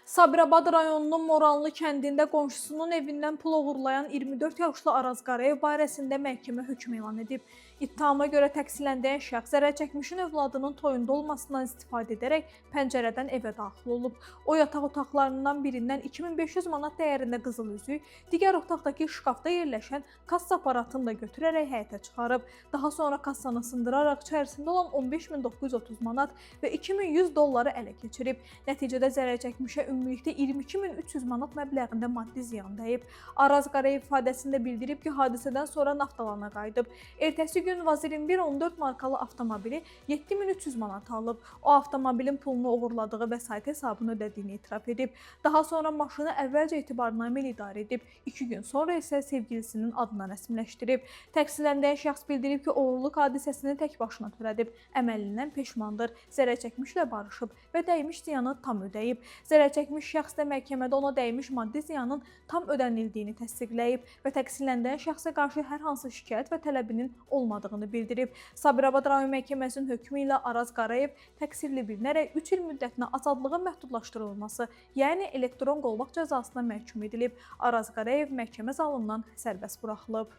Sabirabad rayonunun Moranlı kəndində qonşusunun evindən pul oğurlayan 24 yaşlı Araz Qarayev barəsində məhkəmə hökm elan edib. İttihama görə təqsirləndirilən şəxs zərərçəkmişin övladının toyunda olmasından istifadə edərək pəncərədən evə daxil olub. O yataq otaqlarından birindən 2500 manat dəyərində qızıl üzük, digər otaqdakı şkafda yerləşən kassa aparatını da götürərək həyətə çıxarıb. Daha sonra kassanı sındıraraq içərisində olan 15930 manat və 2100 dolları ələ keçirib. Nəticədə zərərçəkmişə ümumilikdə 22300 manat məbləğində maddi ziyan dəyib. Araz Qarayev ifadəsində bildirib ki, hadisədən sonra Naftalana qayıdıb. Ertəsi gün Vaz 2114 markalı avtomobili 7300 manat alıb. O avtomobilin pulunu oğurladığı vəsait hesabını ödədiyini etiraf edib. Daha sonra maşını əvvəlcə etibarnamə ilə idarə edib. 2 gün sonra isə sevgilisinin adına rəsmiləşdirib. Təqsirləndirilən şəxs bildirib ki, oğurluq hadisəsini tək başına törədib. Əməlindən peşmandır. Zərərçəkmişlə barışıb və dəymiş ziyanı tam ödəyib. Zərərçəkmiş şəxs də məhkəmədə ona dəymiş maddi ziyanın tam ödənildiyini təsdiqləyib və təqsirləndirilən şəxsə qarşı hər hansı şikayət və tələbinin olmadığını bildirib. Sabirabad rayon məhkəməsinin hökmü ilə Araz Qarayev təqsirli bilinərək 3 il müddətinə azadlığın məhdudlaşdırılması, yəni elektron qolbaq cəzasına məhkum edilib. Araz Qarayev məhkəmə zalından sərbəst buraxılıb.